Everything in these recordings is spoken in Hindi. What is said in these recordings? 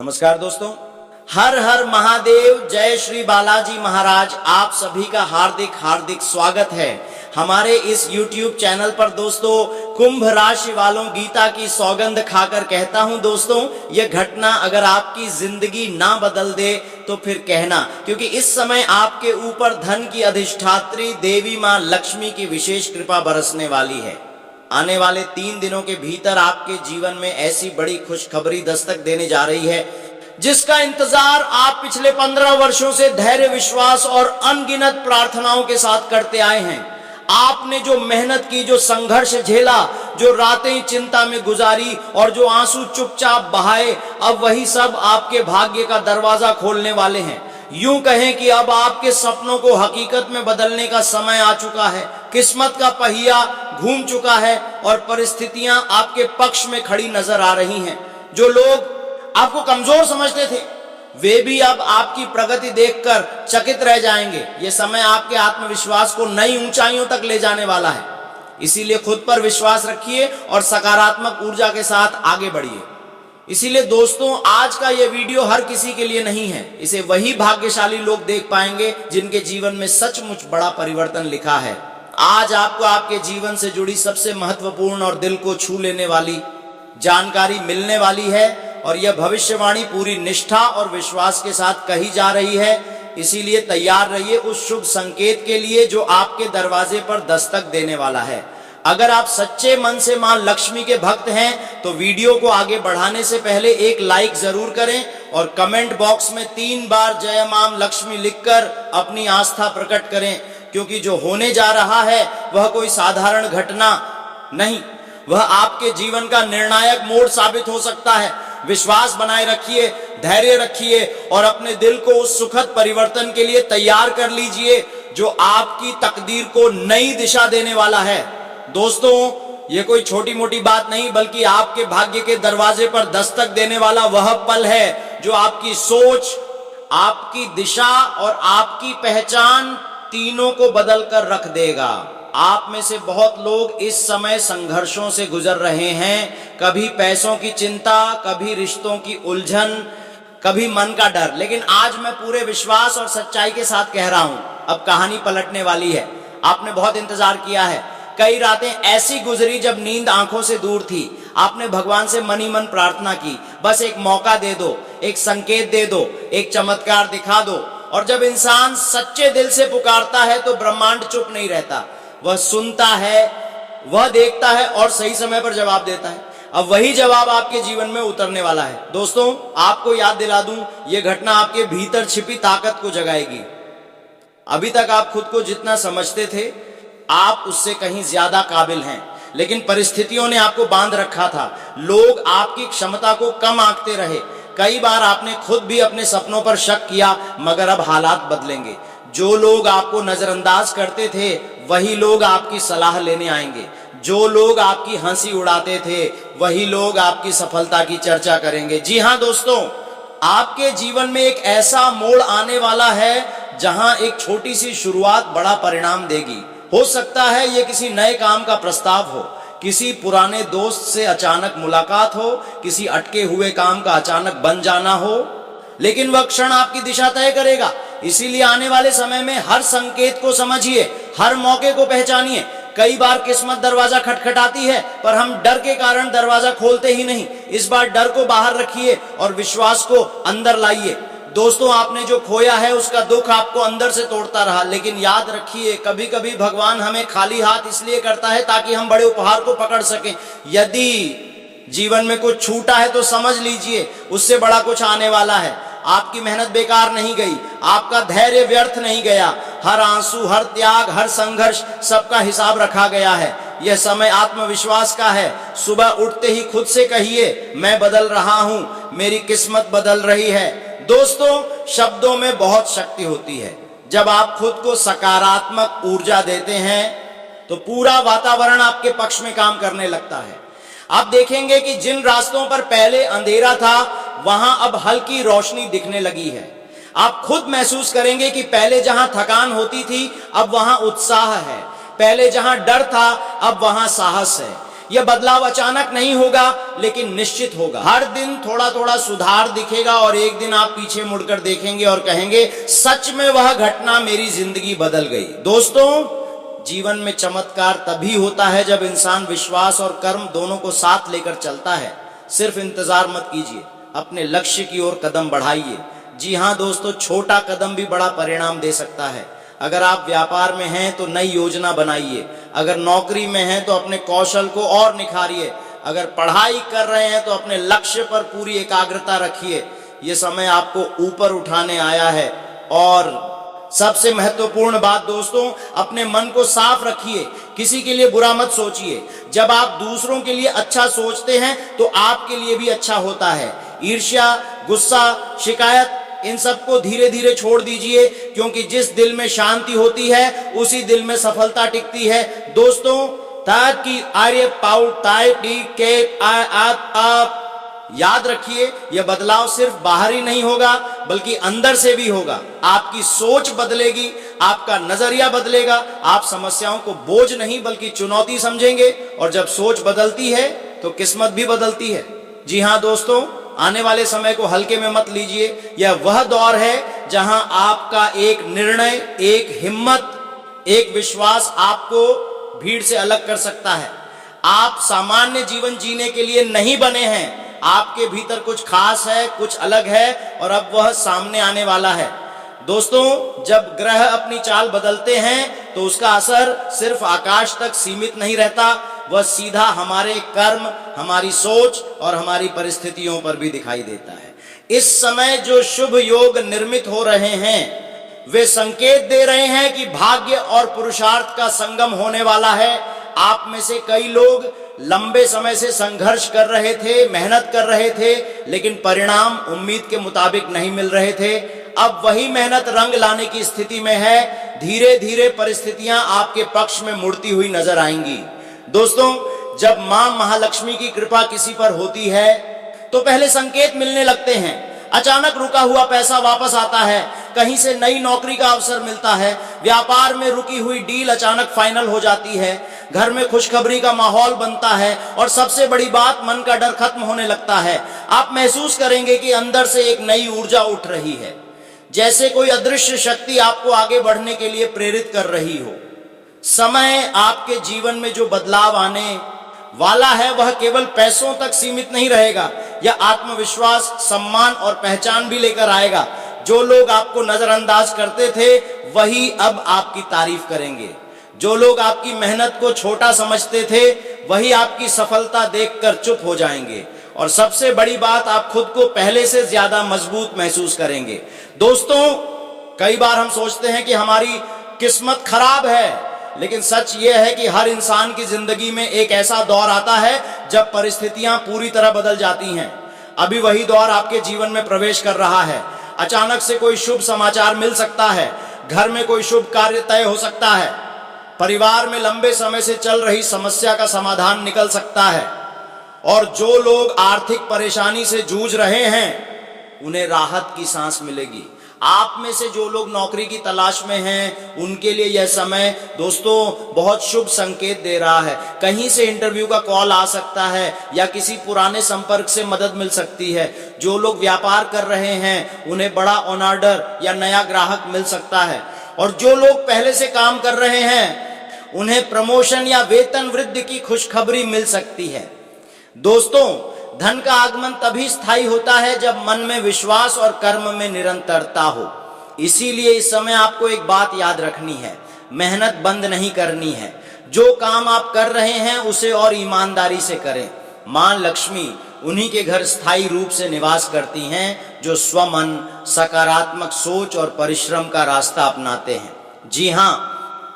नमस्कार दोस्तों, हर हर महादेव, जय श्री बालाजी महाराज। आप सभी का हार्दिक हार्दिक स्वागत है हमारे इस YouTube चैनल पर। दोस्तों, कुंभ राशि वालों, गीता की सौगंध खाकर कहता हूं दोस्तों, यह घटना अगर आपकी जिंदगी ना बदल दे तो फिर कहना, क्योंकि इस समय आपके ऊपर धन की अधिष्ठात्री देवी मां लक्ष्मी की विशेष कृपा बरसने वाली है। आने वाले 3 दिनों के भीतर आपके जीवन में ऐसी बड़ी खुशखबरी दस्तक देने जा रही है जिसका इंतजार आप पिछले 15 वर्षों से धैर्य, विश्वास और अनगिनत प्रार्थनाओं के साथ करते आए हैं। आपने जो मेहनत की, जो संघर्ष झेला, जो रातें चिंता में गुजारी और जो आंसू चुपचाप बहाए, अब वही सब आपके भाग्य का दरवाजा खोलने वाले हैं। यूं कहें कि अब आपके सपनों को हकीकत में बदलने का समय आ चुका है। किस्मत का पहिया घूम चुका है और परिस्थितियां आपके पक्ष में खड़ी नजर आ रही हैं। जो लोग आपको कमजोर समझते थे वे भी अब आपकी प्रगति देखकर चकित रह जाएंगे। यह समय आपके आत्मविश्वास को नई ऊंचाइयों तक ले जाने वाला है। इसीलिए खुद पर विश्वास रखिए और सकारात्मक ऊर्जा के साथ आगे बढ़िए। इसीलिए दोस्तों, आज का यह वीडियो हर किसी के लिए नहीं है। इसे वही भाग्यशाली लोग देख पाएंगे जिनके जीवन में सचमुच बड़ा परिवर्तन लिखा है। आज आपको आपके जीवन से जुड़ी सबसे महत्वपूर्ण और दिल को छू लेने वाली जानकारी मिलने वाली है और यह भविष्यवाणी पूरी निष्ठा और विश्वास के साथ कही जा रही है। इसीलिए तैयार रहिए उस शुभ संकेत के लिए जो आपके दरवाजे पर दस्तक देने वाला है। अगर आप सच्चे मन से मां लक्ष्मी के भक्त हैं तो वीडियो को आगे बढ़ाने से पहले एक लाइक जरूर करें और कमेंट बॉक्स में 3 बार जय मां लक्ष्मी लिखकर अपनी आस्था प्रकट करें, क्योंकि जो होने जा रहा है वह कोई साधारण घटना नहीं, वह आपके जीवन का निर्णायक मोड़ साबित हो सकता है। विश्वास बनाए रखिए, धैर्य रखिए और अपने दिल को उस सुखद परिवर्तन के लिए तैयार कर लीजिए जो आपकी तकदीर को नई दिशा देने वाला है। दोस्तों, ये कोई छोटी मोटी बात नहीं, बल्कि आपके भाग्य के दरवाजे पर दस्तक देने वाला वह पल है जो आपकी सोच, आपकी दिशा और आपकी पहचान तीनों को बदल कर रख देगा। आप में से बहुत लोग इस समय संघर्षों से गुजर रहे हैं, कभी पैसों की चिंता, कभी रिश्तों की उलझन, कभी मन का डर। लेकिन आज मैं पूरे विश्वास और सच्चाई के साथ कह रहा हूं, अब कहानी पलटने वाली है। आपने बहुत इंतजार किया है। कई रातें ऐसी गुजरी जब नींद आंखों से दूर थी। आपने भगवान से मन ही मन प्रार्थना की, बस एक मौका दे दो, एक संकेत दे दो, एक चमत्कार दिखा दो। और जब इंसान सच्चे दिल से पुकारता है तो ब्रह्मांड चुप नहीं रहता, वह सुनता है, वह देखता है और सही समय पर जवाब देता है। अब वही जवाब आपके जीवन में उतरने वाला है। दोस्तों, आपको याद दिला दूं, यह घटना आपके भीतर छिपी ताकत को जगाएगी। अभी तक आप खुद को जितना समझते थे आप उससे कहीं ज्यादा काबिल हैं, लेकिन परिस्थितियों ने आपको बांध रखा था। लोग आपकी क्षमता को कम आंकते रहे। कई बार आपने खुद भी अपने सपनों पर शक किया, मगर अब हालात बदलेंगे। जो लोग आपको नजरअंदाज करते थे वही लोग आपकी सलाह लेने आएंगे। जो लोग आपकी हंसी उड़ाते थे वही लोग आपकी सफलता की चर्चा करेंगे। जी हां दोस्तों, आपके जीवन में एक ऐसा मोड़ आने वाला है जहां एक छोटी सी शुरुआत बड़ा परिणाम देगी। हो सकता है ये किसी नए काम का प्रस्ताव हो, किसी पुराने दोस्त से अचानक मुलाकात हो, किसी अटके हुए काम का अचानक बन जाना हो, लेकिन वह क्षण आपकी दिशा तय करेगा। इसीलिए आने वाले समय में हर संकेत को समझिए, हर मौके को पहचानिए। कई बार किस्मत दरवाजा खटखटाती है पर हम डर के कारण दरवाजा खोलते ही नहीं। इस बार डर को बाहर रखिए और विश्वास को अंदर लाइए। दोस्तों, आपने जो खोया है उसका दुख आपको अंदर से तोड़ता रहा, लेकिन याद रखिए, कभी कभी भगवान हमें खाली हाथ इसलिए करता है ताकि हम बड़े उपहार को पकड़ सकें। यदि जीवन में कुछ छूटा है तो समझ लीजिए उससे बड़ा कुछ आने वाला है। आपकी मेहनत बेकार नहीं गई, आपका धैर्य व्यर्थ नहीं गया। हर आंसू, हर त्याग, हर संघर्ष, सबका हिसाब रखा गया है। यह समय आत्मविश्वास का है। सुबह उठते ही खुद से कहिए, मैं बदल रहा हूं, मेरी किस्मत बदल रही है। दोस्तों, शब्दों में बहुत शक्ति होती है। जब आप खुद को सकारात्मक ऊर्जा देते हैं तो पूरा वातावरण आपके पक्ष में काम करने लगता है। आप देखेंगे कि जिन रास्तों पर पहले अंधेरा था वहां अब हल्की रोशनी दिखने लगी है। आप खुद महसूस करेंगे कि पहले जहां थकान होती थी अब वहां उत्साह है, पहले जहां डर था अब वहां साहस है। यह बदलाव अचानक नहीं होगा, लेकिन निश्चित होगा। हर दिन थोड़ा थोड़ा सुधार दिखेगा और एक दिन आप पीछे मुड़कर देखेंगे और कहेंगे, सच में वह घटना मेरी जिंदगी बदल गई। दोस्तों, जीवन में चमत्कार तभी होता है जब इंसान विश्वास और कर्म दोनों को साथ लेकर चलता है। सिर्फ इंतजार मत कीजिए, अपने लक्ष्य की ओर कदम बढ़ाइए। जी हाँ दोस्तों, छोटा कदम भी बड़ा परिणाम दे सकता है। अगर आप व्यापार में हैं तो नई योजना बनाइए, अगर नौकरी में हैं तो अपने कौशल को और निखारिए, अगर पढ़ाई कर रहे हैं तो अपने लक्ष्य पर पूरी एकाग्रता रखिए। ये समय आपको ऊपर उठाने आया है। और सबसे महत्वपूर्ण बात दोस्तों, अपने मन को साफ रखिए, किसी के लिए बुरा मत सोचिए। जब आप दूसरों के लिए अच्छा सोचते हैं तो आपके लिए भी अच्छा होता है। ईर्ष्या, गुस्सा, शिकायत, इन सबको धीरे धीरे छोड़ दीजिए, क्योंकि जिस दिल में शांति होती है उसी दिल में सफलता टिकती है। दोस्तों, ताकि आर्य पाउ ताई टी के आप याद रखिए, यह बदलाव सिर्फ बाहर ही नहीं होगा बल्कि अंदर से भी होगा। आपकी सोच बदलेगी, आपका नजरिया बदलेगा, आप समस्याओं को बोझ नहीं बल्कि चुनौती समझेंगे। और जब सोच बदलती है तो किस्मत भी बदलती है। जी हाँ दोस्तों, आने वाले समय को हल्के में मत लीजिए। यह वह दौर है जहां आपका एक निर्णय, एक हिम्मत, एक विश्वास आपको भीड़ से अलग कर सकता है। आप सामान्य जीवन जीने के लिए नहीं बने हैं, आपके भीतर कुछ खास है, कुछ अलग है और अब वह सामने आने वाला है। दोस्तों, जब ग्रह अपनी चाल बदलते हैं तो उसका असर सिर्फ आकाश तक सीमित नहीं रहता, वह सीधा हमारे कर्म, हमारी सोच और हमारी परिस्थितियों पर भी दिखाई देता है। इस समय जो शुभ योग निर्मित हो रहे हैं वे संकेत दे रहे हैं कि भाग्य और पुरुषार्थ का संगम होने वाला है। आप में से कई लोग लंबे समय से संघर्ष कर रहे थे, मेहनत कर रहे थे, लेकिन परिणाम उम्मीद के मुताबिक नहीं मिल रहे थे। अब वही मेहनत रंग लाने की स्थिति में है। धीरे धीरे परिस्थितियां आपके पक्ष में मुड़ती हुई नजर आएंगी। दोस्तों, जब मां महालक्ष्मी की कृपा किसी पर होती है तो पहले संकेत मिलने लगते हैं। अचानक रुका हुआ पैसा वापस आता है, कहीं से नई नौकरी का अवसर मिलता है, व्यापार में रुकी हुई डील अचानक फाइनल हो जाती है, घर में खुशखबरी का माहौल बनता है और सबसे बड़ी बात, मन का डर खत्म होने लगता है। आप महसूस करेंगे कि अंदर से एक नई ऊर्जा उठ रही है, जैसे कोई अदृश्य शक्ति आपको आगे बढ़ने के लिए प्रेरित कर रही हो। समय आपके जीवन में जो बदलाव आने वाला है वह केवल पैसों तक सीमित नहीं रहेगा, यह आत्मविश्वास, सम्मान और पहचान भी लेकर आएगा। जो लोग आपको नजरअंदाज करते थे वही अब आपकी तारीफ करेंगे। जो लोग आपकी मेहनत को छोटा समझते थे वही आपकी सफलता देखकर चुप हो जाएंगे। और सबसे बड़ी बात, आप खुद को पहले से ज्यादा मजबूत महसूस करेंगे। दोस्तों, कई बार हम सोचते हैं कि हमारी किस्मत खराब है, लेकिन सच यह है कि हर इंसान की जिंदगी में एक ऐसा दौर आता है जब परिस्थितियां पूरी तरह बदल जाती हैं। अभी वही दौर आपके जीवन में प्रवेश कर रहा है। अचानक से कोई शुभ समाचार मिल सकता है, घर में कोई शुभ कार्य तय हो सकता है, परिवार में लंबे समय से चल रही समस्या का समाधान निकल सकता है, और जो लोग आर्थिक परेशानी से जूझ रहे हैं उन्हें राहत की सांस मिलेगी। आप में से जो लोग नौकरी की तलाश में हैं उनके लिए यह समय दोस्तों बहुत शुभ संकेत दे रहा है। कहीं से इंटरव्यू का कॉल आ सकता है या किसी पुराने संपर्क से मदद मिल सकती है। जो लोग व्यापार कर रहे हैं उन्हें बड़ा ऑन ऑर्डर या नया ग्राहक मिल सकता है, और जो लोग पहले से काम कर रहे हैं उन्हें प्रमोशन या वेतन वृद्धि की खुशखबरी मिल सकती है। दोस्तों, धन का आगमन तभी स्थायी होता है जब मन में विश्वास और कर्म में निरंतरता हो। इसीलिए इस समय आपको एक बात याद रखनी है, मेहनत बंद नहीं करनी है। जो काम आप कर रहे हैं उसे और ईमानदारी से करें। मां लक्ष्मी उन्हीं के घर स्थायी रूप से निवास करती हैं जो स्वमन, सकारात्मक सोच और परिश्रम का रास्ता अपनाते हैं। जी हां,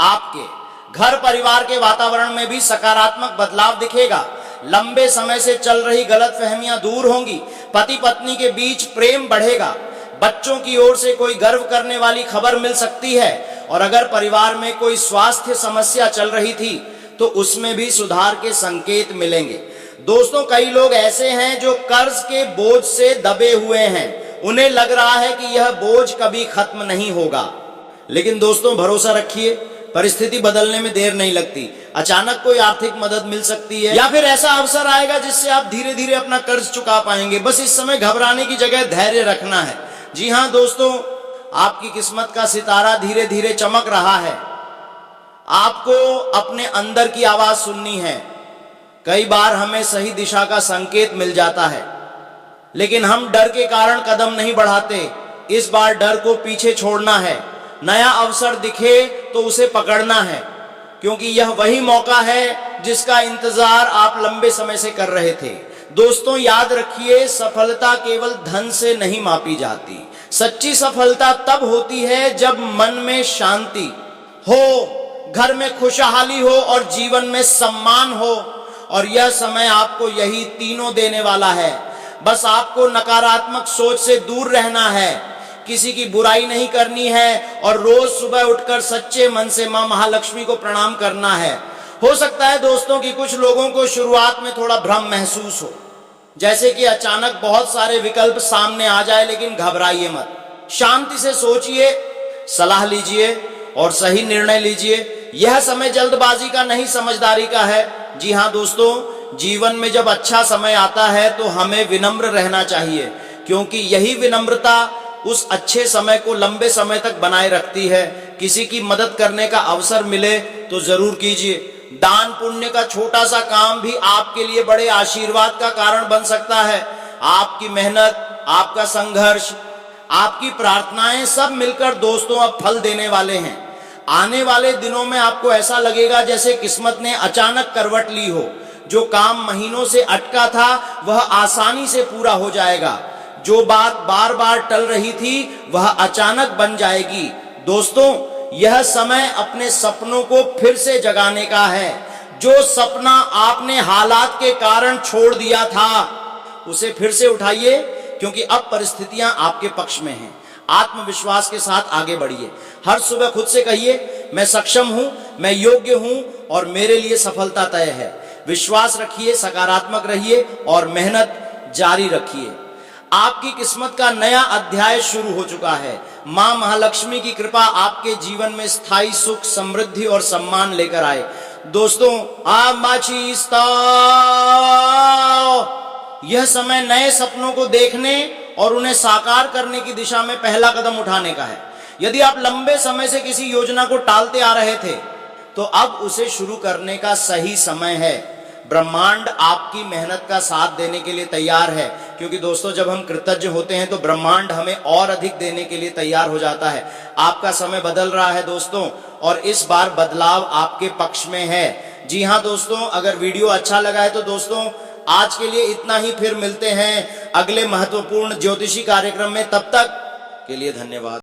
आपके घर परिवार के वातावरण में भी सकारात्मक बदलाव दिखेगा। लंबे समय से चल रही गलतफहमियां दूर होंगी, पति पत्नी के बीच प्रेम बढ़ेगा, बच्चों की ओर से कोई गर्व करने वाली खबर मिल सकती है, और अगर परिवार में कोई स्वास्थ्य समस्या चल रही थी तो उसमें भी सुधार के संकेत मिलेंगे। दोस्तों, कई लोग ऐसे हैं जो कर्ज के बोझ से दबे हुए हैं, उन्हें लग रहा है कि यह बोझ कभी खत्म नहीं होगा। लेकिन दोस्तों, भरोसा रखिए, परिस्थिति बदलने में देर नहीं लगती। अचानक कोई आर्थिक मदद मिल सकती है या फिर ऐसा अवसर आएगा जिससे आप धीरे धीरे अपना कर्ज चुका पाएंगे। बस इस समय घबराने की जगह धैर्य रखना है। जी हाँ दोस्तों, आपकी किस्मत का सितारा धीरे धीरे चमक रहा है। आपको अपने अंदर की आवाज सुननी है। कई बार हमें सही दिशा का संकेत मिल जाता है, लेकिन हम डर के कारण कदम नहीं बढ़ाते। इस बार डर को पीछे छोड़ना है। नया अवसर दिखे तो उसे पकड़ना है, क्योंकि यह वही मौका है जिसका इंतजार आप लंबे समय से कर रहे थे। दोस्तों याद रखिए, सफलता केवल धन से नहीं मापी जाती। सच्ची सफलता तब होती है जब मन में शांति हो, घर में खुशहाली हो और जीवन में सम्मान हो। और यह समय आपको यही तीनों देने वाला है। बस आपको नकारात्मक सोच से दूर रहना है, किसी की बुराई नहीं करनी है और रोज सुबह उठकर सच्चे मन से मां महालक्ष्मी को प्रणाम करना है। हो सकता है दोस्तों कि कुछ लोगों को शुरुआत में थोड़ा भ्रम महसूस हो, जैसे कि अचानक बहुत सारे विकल्प सामने आ जाए, लेकिन घबराइए मत। शांति से सोचिए, सलाह लीजिए और सही निर्णय लीजिए। यह समय जल्दबाजी का नहीं, समझदारी का है। जी हाँ दोस्तों, जीवन में जब अच्छा समय आता है तो हमें विनम्र रहना चाहिए, क्योंकि यही विनम्रता उस अच्छे समय को लंबे समय तक बनाए रखती है। किसी की मदद करने का अवसर मिले तो जरूर कीजिए। दान पुण्य का छोटा सा काम भी आपके लिए बड़े आशीर्वाद का कारण बन सकता है। आपकी मेहनत, आपका संघर्ष, आपकी प्रार्थनाएं सब मिलकर दोस्तों अब फल देने वाले हैं। आने वाले दिनों में आपको ऐसा लगेगा जैसे किस्मत ने अचानक करवट ली हो। जो काम महीनों से अटका था वह आसानी से पूरा हो जाएगा। जो बात बार बार टल रही थी वह अचानक बन जाएगी। दोस्तों यह समय अपने सपनों को फिर से जगाने का है। जो सपना आपने हालात के कारण छोड़ दिया था उसे फिर से उठाइए, क्योंकि अब परिस्थितियां आपके पक्ष में हैं। आत्मविश्वास के साथ आगे बढ़िए। हर सुबह खुद से कहिए, मैं सक्षम हूं, मैं योग्य हूं और मेरे लिए सफलता तय है। विश्वास रखिए, सकारात्मक रहिए और मेहनत जारी रखिए। आपकी किस्मत का नया अध्याय शुरू हो चुका है। मां महालक्ष्मी की कृपा आपके जीवन में स्थायी सुख, समृद्धि और सम्मान लेकर आए। दोस्तों यह समय नए सपनों को देखने और उन्हें साकार करने की दिशा में पहला कदम उठाने का है। यदि आप लंबे समय से किसी योजना को टालते आ रहे थे तो अब उसे शुरू करने का सही समय है। ब्रह्मांड आपकी मेहनत का साथ देने के लिए तैयार है, क्योंकि दोस्तों जब हम कृतज्ञ होते हैं तो ब्रह्मांड हमें और अधिक देने के लिए तैयार हो जाता है। आपका समय बदल रहा है दोस्तों, और इस बार बदलाव आपके पक्ष में है। जी हाँ दोस्तों, अगर वीडियो अच्छा लगा है तो दोस्तों आज के लिए इतना ही। फिर मिलते हैं अगले महत्वपूर्ण ज्योतिषी कार्यक्रम में। तब तक के लिए धन्यवाद।